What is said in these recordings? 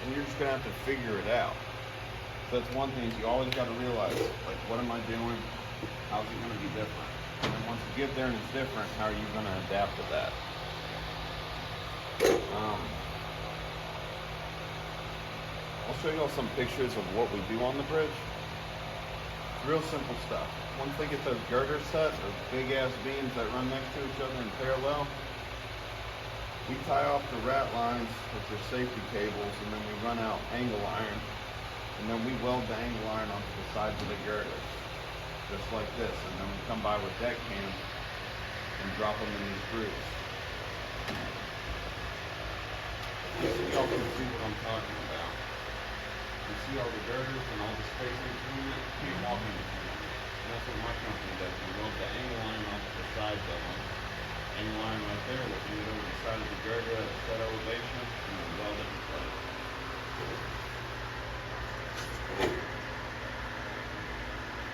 and you're just gonna have to figure it out. So that's one thing you always got to realize, like, what am I doing? How's it gonna be different? And then once you get there and it's different, how are you gonna adapt to that? I'll show you all some pictures of what we do on the bridge. Real simple stuff. Once they get those girders set, or big ass beams that run next to each other in parallel, we tie off the rat lines with their safety cables, and then we run out angle iron, and then we weld the angle iron onto the sides of the girders, just like this. And then we come by with deck cams and drop them in these grooves. Y'all can see what I'm talking about. You see all the girders and all the spacing between it? You can't walk in between them. And that's what my company does. We weld the angle iron onto the sides of them. Angle iron right there, we'll bring it over the side of the girder at a set elevation, and then weld it in place.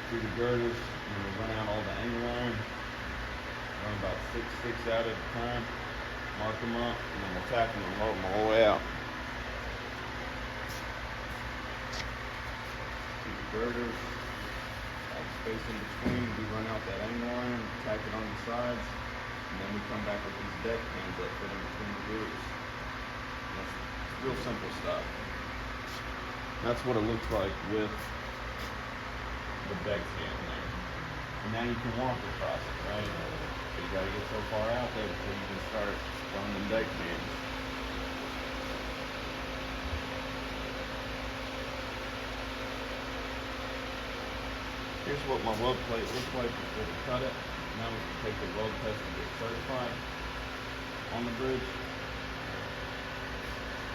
Through the girders, and then we run out all the angle iron. Run about six out at a time. Mark them up, and then we'll tack them and load them all the way out. Girders, all the space in between, we run out that angle iron, tack it on the sides, and then we come back with these deck pins that fit in between the grooves. That's real simple stuff. That's what it looks like with the deck stand there. And now you can walk across it, right? But you gotta get so far out there before you can start running the deck pins. Here's what my weld plate looks like before we cut it. Now we can take the weld test to get certified on the bridge.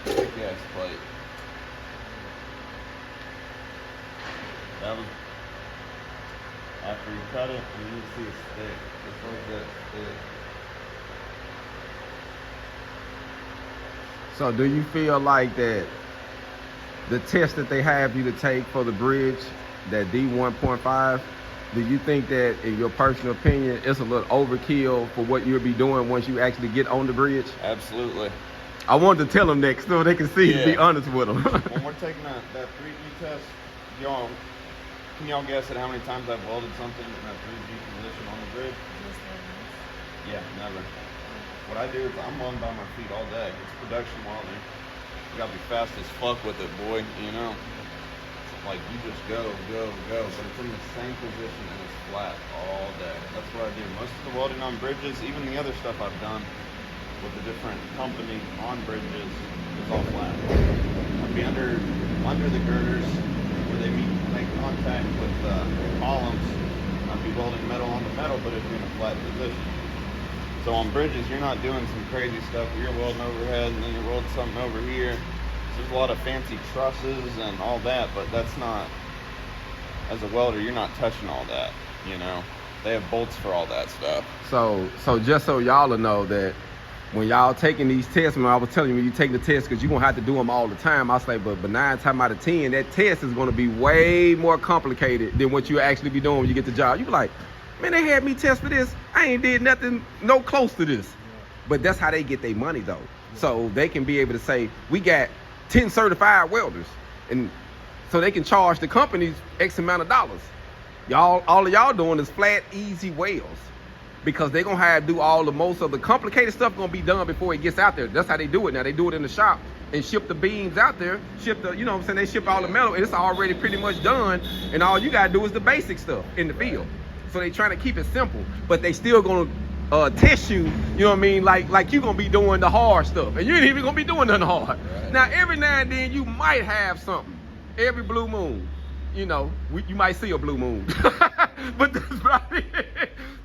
Thick ass plate. That was after you cut it, and you can see it's thick. It's like that thick. So do you feel like that the test that they have you to take for the bridge, that D1.5, do you think that, in your personal opinion, it's a little overkill for what you'll be doing once you actually get on the bridge? Absolutely. I wanted to tell them that so they can see and be honest with them. When we're taking that 3G test, can y'all guess at how many times I've welded something in that 3G position on the bridge? Yeah, never. What I do is I'm welding by my feet all day. It's production welding. You gotta be fast as fuck with it, boy, you know? Like, you just go, but it's in the same position and it's flat all day. That's what I do. Most of the welding on bridges, even the other stuff I've done with the different companies on bridges, is all flat. I'd be under the girders where they make contact with columns. I'd be welding metal on the metal, but it'd be in a flat position. So on bridges, you're not doing some crazy stuff where you're welding overhead and then you're welding something over here. There's a lot of fancy trusses and all that, but that's not, as a welder, you're not touching all that, you know? They have bolts for all that stuff. So just so y'all will know that when y'all taking these tests, when I was telling you when you take the test, because you're going to have to do them all the time, I say, but 9 times out of 10, that test is going to be way more complicated than what you actually be doing when you get the job. You be like, man, they had me test for this. I ain't did nothing no close to this. But that's how they get their money, though. So they can be able to say, we got 10 certified welders, and so they can charge the companies X amount of dollars. All of y'all doing is flat, easy welds, because they're gonna have to do all the most of the complicated stuff gonna be done before it gets out there. That's how they do it now. They do it in the shop and ship the beams out there, ship the, you know what I'm saying, they ship all the metal, and it's already pretty much done, and all you gotta do is the basic stuff in the field. So they trying to keep it simple, but they still gonna test you, you know what I mean, like you gonna be doing the hard stuff, and you ain't even gonna be doing nothing hard. Right. Now every now and then you might have something. Every blue moon, you know, you might see a blue moon. But that's about it.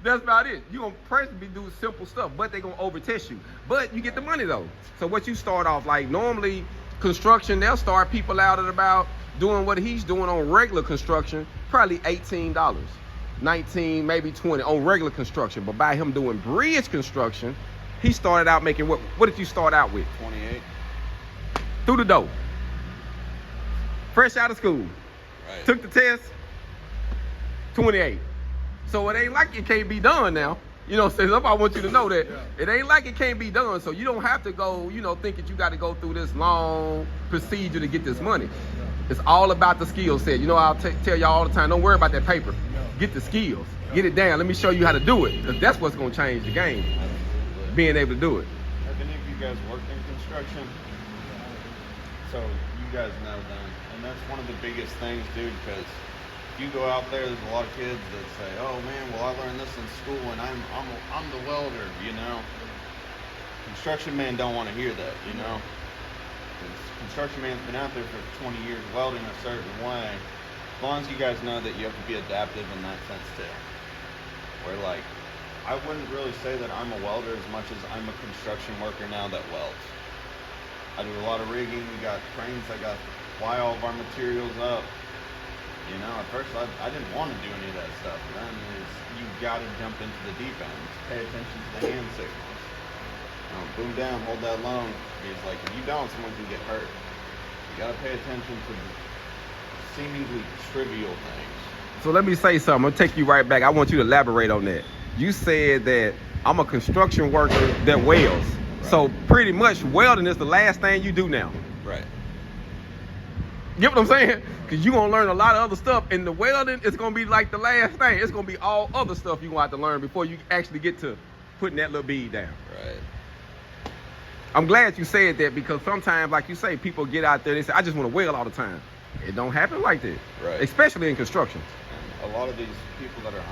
That's about it. You gonna presently do simple stuff, but they gonna over test you. But you get the money though. So what you start off, like normally construction, they'll start people out at about doing what he's doing on regular construction, probably $18. 19, maybe 20 on regular construction, but by him doing bridge construction, he started out making what did you start out with? 28. Through the door. Fresh out of school. Right. Took the test, 28. So it ain't like it can't be done now. You know what I'm saying? That's why I want you to know that it ain't like it can't be done. So you don't have to go, you know, think that you got to go through this long procedure to get this money. It's all about the skill set. You know, I'll tell y'all all the time, don't worry about that paper. Get the skills. Get it down. Let me show you how to do it. Because that's what's going to change the game. Being able to do it. Have any of you guys worked in construction? So you guys know that. And that's one of the biggest things, dude, because you go out there's a lot of kids that say, "Oh man, well I learned this in school, and I'm the welder," you know. Construction man don't want to hear that, you know. Construction man's been out there for 20 years welding a certain way. As long as you guys know that you have to be adaptive in that sense too. Where like, I wouldn't really say that I'm a welder as much as I'm a construction worker now that welds. I do a lot of rigging. We got cranes that got to fly all of our materials up. You know, at first I didn't want to do any of that stuff. But then you got to jump into the deep end. Pay attention to the hand signals. Boom down, hold that loan. Because like if you don't, someone can get hurt. You got to pay attention to the seemingly trivial things. So let me say something. I'm gonna take you right back. I want you to elaborate on that. You said that I'm a construction worker that welds. Right. So pretty much welding is the last thing you do now. Right. Get what I'm saying? Because you're going to learn a lot of other stuff. And the welding is going to be like the last thing. It's going to be all other stuff you're going to have to learn before you actually get to putting that little bead down. Right. I'm glad you said that because sometimes, like you say, people get out there, they say, I just want to weld all the time. It don't happen like that. Right. Especially in construction. And a lot of these people that are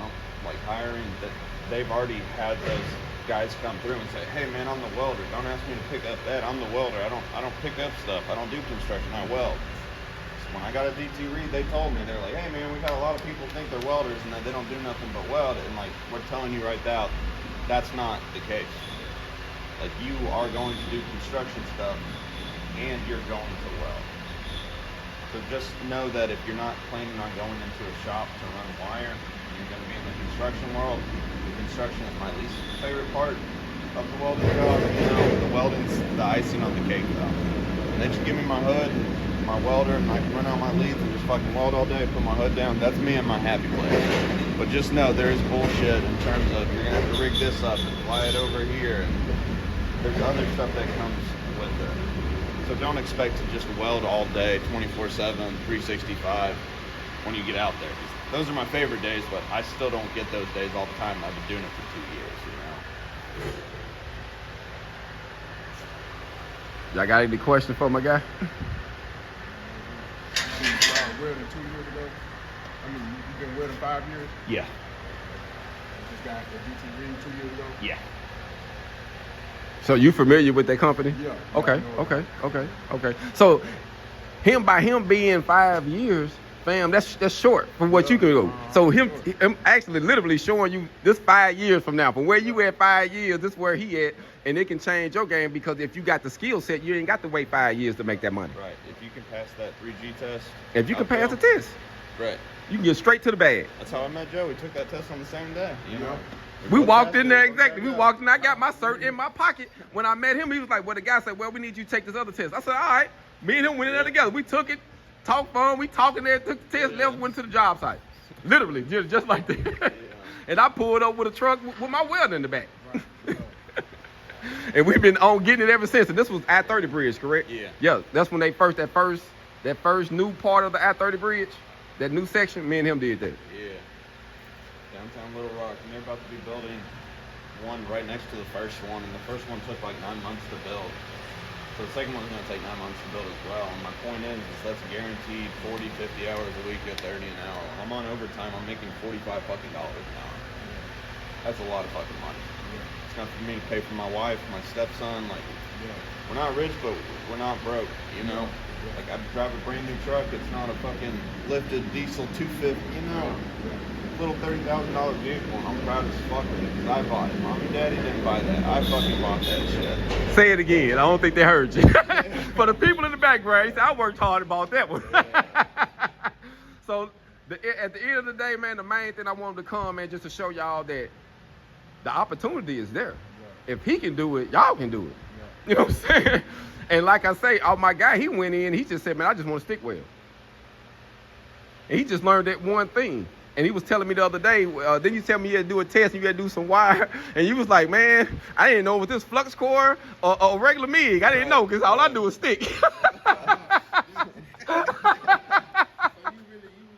like hiring, that they've already had those guys come through and say, "Hey man, I'm the welder. Don't ask me to pick up that. I'm the welder. I don't pick up stuff. I don't do construction. I weld." When I got a DT read, they told me, they're like, "Hey man, we've had a lot of people think they're welders and that they don't do nothing but weld." And like, we're telling you right now, that's not the case. Like, you are going to do construction stuff and you're going to weld. So just know that if you're not planning on going into a shop to run wire, you're going to be in the construction world. Construction is my least favorite part of the welding job. You know, the welding's the icing on the cake though. And they just give me my hood, my welder, and I can run out my leads and just fucking weld all day, put my hood down. That's me and my happy place. But just know there is bullshit in terms of you're gonna have to rig this up and fly it over here, and there's other stuff that comes with it. So don't expect to just weld all day, 24/7, 365 when you get out there. Those are my favorite days, but I still don't get those days all the time. I've been doing it for 2 years, you know. Y'all got any questions for my guy? You started welding 2 years ago? I mean, you've been welding 5 years? Yeah. Just got the DT read 2 years ago? Yeah. So you familiar with that company? Yeah. Okay. So by him being 5 years, fam, that's short from what you can do. So him actually literally showing you this 5 years from now, from where you at 5 years, this is where he at, and it can change your game because if you got the skill set, you ain't got to wait 5 years to make that money. Right. If you can pass that 3G test. If you can pass the test. Right. You can get straight to the bag. That's how I met Joe. We took that test on the same day. You know. We walked in there exactly. We walked in. I got my cert in my pocket. When I met him, he was like, "Well, the guy said, well, we need you to take this other test." I said, "All right." Me and him went in there together. We took it, talked fun. We talking there, took the test, left, went to the job site. Literally, just like that. And I pulled up with a truck with my welder in the back. And we've been on getting it ever since. And this was I-30 bridge, correct? Yeah. Yeah. That's when that first new part of the I-30 bridge, that new section. Me and him did that. Yeah. Downtown Little Rock, and they're about to be building one right next to the first one, and the first one took like 9 months to build. So the second one's gonna take 9 months to build as well. And my point is that's guaranteed 40, 50 hours a week at 30 an hour. I'm on overtime, I'm making $45 fucking dollars an hour. That's a lot of fucking money. It's enough for me to pay for my wife, my stepson, like we're not rich, but we're not broke, you know? Like I drive a brand new truck, it's not a fucking lifted diesel 250, you know? Little $30,000 vehicle, and I'm proud as fuck of it because I bought it. Mommy, Daddy didn't buy that. I fucking bought that shit. Say it again. I don't think they heard you. For the people in the background, he said, I worked hard and bought that one. So at the end of the day, man, the main thing I wanted to come, man, just to show y'all that the opportunity is there. If he can do it, y'all can do it. You know what I'm saying? And like I say, my guy, he went in, he just said, man, I just want to stick weld. And he just learned that one thing. And he was telling me the other day, then you tell me you had to do a test and you had to do some wire. And you was like, man, I didn't know if this flux core or regular MIG. I didn't know because all I do is stick. So you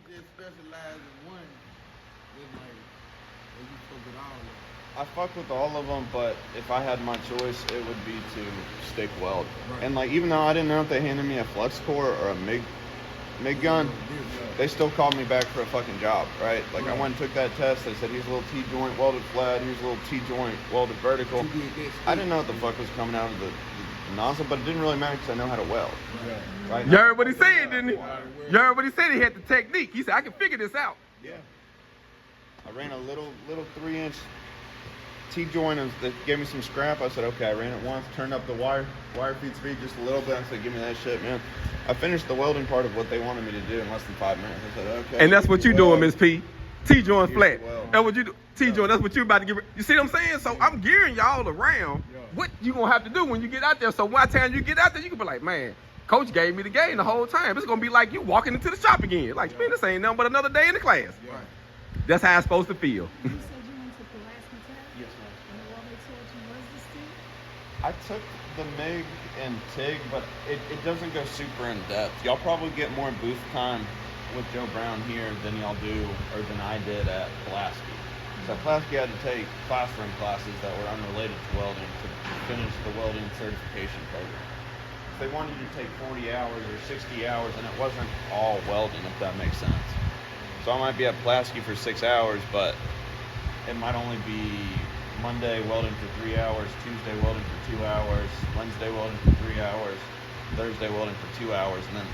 just specialize in one, then like, you fuck with all of them. I fuck with all of them, but if I had my choice, it would be to stick weld. Right. And like, even though I didn't know if they handed me a flux core or a MIG gun, they still called me back for a fucking job, right? Like I went and took that test. They said, here's a little T-joint welded flat, here's a little T-joint welded vertical. I didn't know what the fuck was coming out of the nozzle, but it didn't really matter because I know how to weld. Yeah. Right? You heard what he said, didn't he? You heard what he said? He had the technique. He said, I can figure this out. Yeah. I ran a little 3-inch T-joint and they gave me some scrap. I said, okay, I ran it once, turned up the wire feed speed just a little bit. I said, give me that shit, man. I finished the welding part of what they wanted me to do in less than 5 minutes. I said, okay. And that's what you doing, Miss P. T-joint flat. Well. That's what you do. T-joint, that's what you about to give. You see what I'm saying? So I'm gearing y'all around what you gonna have to do when you get out there. So by the time you get out there, you can be like, man, coach gave me the game the whole time. It's gonna be like you walking into the shop again. Like, man, this ain't nothing but another day in the class. Yeah. That's how it's supposed to feel. You said you went to Pulaski Tech? Yes, ma'am. And all they taught you was the stick? I took the MIG and TIG, but it doesn't go super in depth. Y'all probably get more booth time with Joe Brown here than y'all do, or than I did at Pulaski. So at Pulaski I had to take classroom classes that were unrelated to welding to finish the welding certification program. They wanted you to take 40 hours or 60 hours, and it wasn't all welding, if that makes sense. So I might be at Pulaski for 6 hours, but it might only be Monday welding for 3 hours, Tuesday welding for 2 hours, Wednesday welding for 3 hours, Thursday welding for 2 hours, and then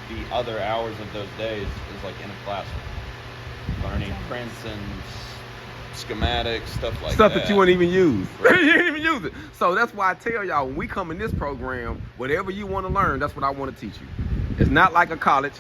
the other hours of those days is like in a classroom, learning prints and schematics, stuff like Stuff that. that you wouldn't even use. Right. You didn't even use it. So that's why I tell y'all, when we come in this program, whatever you want to learn, that's what I want to teach you. It's not like a college.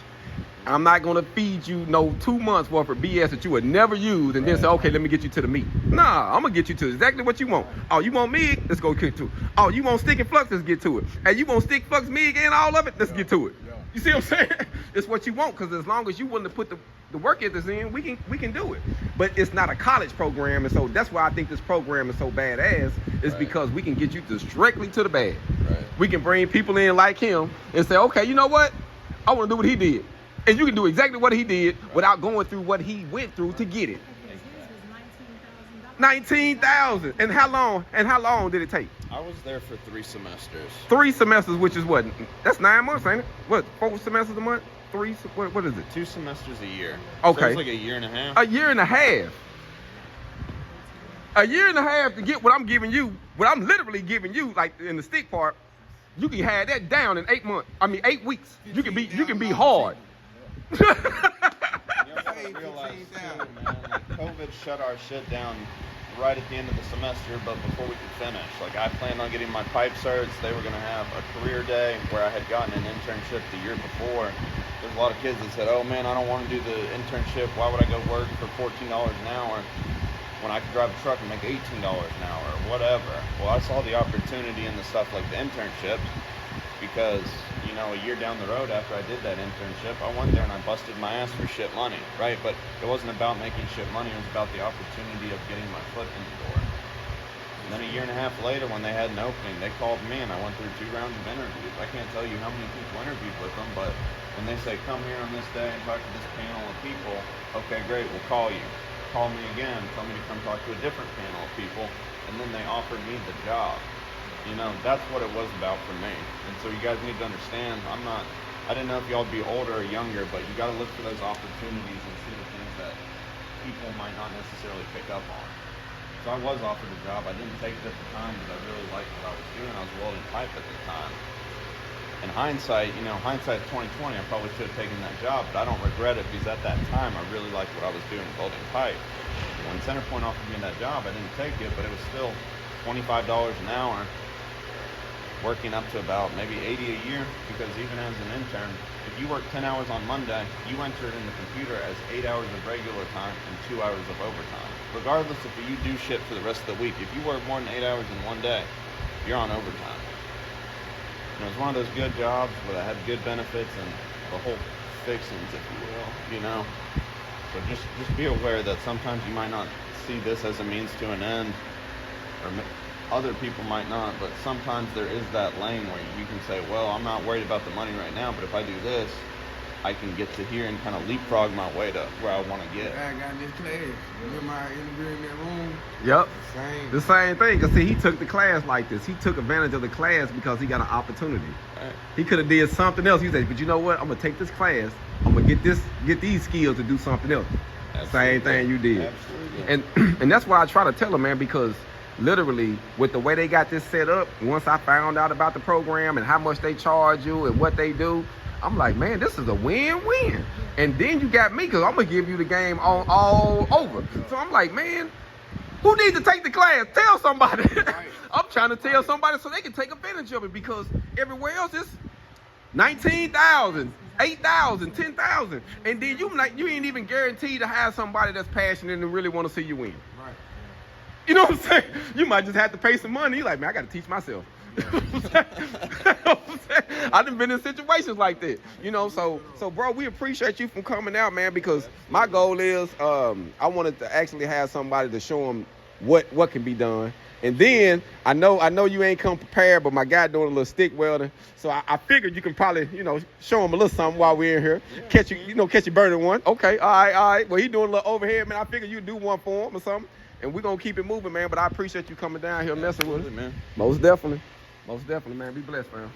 I'm not going to feed you no 2 months worth of BS that you would never use and then say, okay, let me get you to the meat. Nah, I'm going to get you to exactly what you want. Oh, you want MIG? Let's go get to it. Oh, you want stick and flux? Let's get to it. And you want stick, flux, MIG, and all of it? Let's get to it. You see what I'm saying? It's what you want, because as long as you willing to put the work ethics in, we can do it. But it's not a college program, and so that's why I think this program is so badass, is because we can get you directly to the bag. Right. We can bring people in like him and say, okay, you know what? I want to do what he did. And you can do exactly what he did without going through what he went through to get it. Because his was $19,000. $19,000. And how long did it take? I was there for 3 semesters. 3 semesters, which is what? That's 9 months, ain't it? What, 4 semesters a month? 3, what is it? 2 semesters a year. Okay. So it was like a year and a half. A year and a half. A year and a half to get what I'm giving you, what I'm literally giving you, like in the stick part, you can have that down in 8 months. I mean 8 weeks. You can be hard. You gotta realize too, man, like COVID shut our shit down right at the end of the semester, but before we could finish. Like I planned on getting my pipe certs. They were gonna have a career day where I had gotten an internship the year before. There's a lot of kids that said, oh man, I don't want to do the internship. Why would I go work for $14 an hour when I could drive a truck and make $18 an hour or whatever? Well, I saw the opportunity in the stuff like the internships, because, you know, a year down the road after I did that internship, I went there and I busted my ass for shit money, right? But it wasn't about making shit money, it was about the opportunity of getting my foot in the door. And then a year and a half later, when they had an opening, they called me and I went through 2 rounds of interviews. I can't tell you how many people interviewed with them, but when they say, come here on this day and talk to this panel of people, okay, great, we'll call you. Call me again, tell me to come talk to a different panel of people, and then they offered me the job. You know, that's what it was about for me. And so you guys need to understand, I didn't know if y'all would be older or younger, but you got to look for those opportunities and see the things that people might not necessarily pick up on. So I was offered a job. I didn't take it at the time because I really liked what I was doing. I was welding pipe at the time. In hindsight, you know, hindsight's 2020, I probably should have taken that job, but I don't regret it because at that time I really liked what I was doing welding pipe. When Centerpoint offered me that job, I didn't take it, but it was still $25 an hour, working up to about maybe 80 a year, because even as an intern, if you work 10 hours on Monday, you enter it in the computer as 8 hours of regular time and 2 hours of overtime. Regardless if you do shit for the rest of the week, if you work more than 8 hours in one day, you're on overtime. And it was one of those good jobs where I had good benefits and the whole fixings, if you will, you know. So just be aware that sometimes you might not see this as a means to an end, or other people might not, but sometimes there is that lane where you can say, well, I'm not worried about the money right now, but if I do this, I can get to here and kind of leapfrog my way to where I want to get. I got this class. Remember I interviewed in that room? Yep. Same. The same thing. Cause see, he took the class like this. He took advantage of the class because he got an opportunity. Right. He could have did something else. He said, but you know what? I'm gonna take this class. I'm gonna get these skills to do something else. Absolutely. Same thing you did. Absolutely. And that's why I try to tell them, man, because literally with the way they got this set up, once I found out about the program and how much they charge you and what they do, I'm like, man, this is a win-win. And then you got me, because I'm going to give you the game on all over. So I'm like, man, who needs to take the class? Tell somebody. I'm trying to tell somebody so they can take advantage of it, because everywhere else it's 19,000, 8,000, 10,000. And then you ain't even guaranteed to have somebody that's passionate and really want to see you win. Right. You know what I'm saying? You might just have to pay some money. You're like, man, I got to teach myself. I done been in situations like that, you know. So bro, we appreciate you from coming out, man, because my goal is I wanted to actually have somebody to show them what can be done. And then I know you ain't come prepared, but my guy doing a little stick welding, so I figured you can probably, you know, show him a little something while we're in here. Catch you burning one. Okay, all right. Well, he doing a little overhead, man. I figured you'd do one for him or something, and we're gonna keep it moving, man. But I appreciate you coming down here messing with us, man. Most definitely, man. Be blessed, man.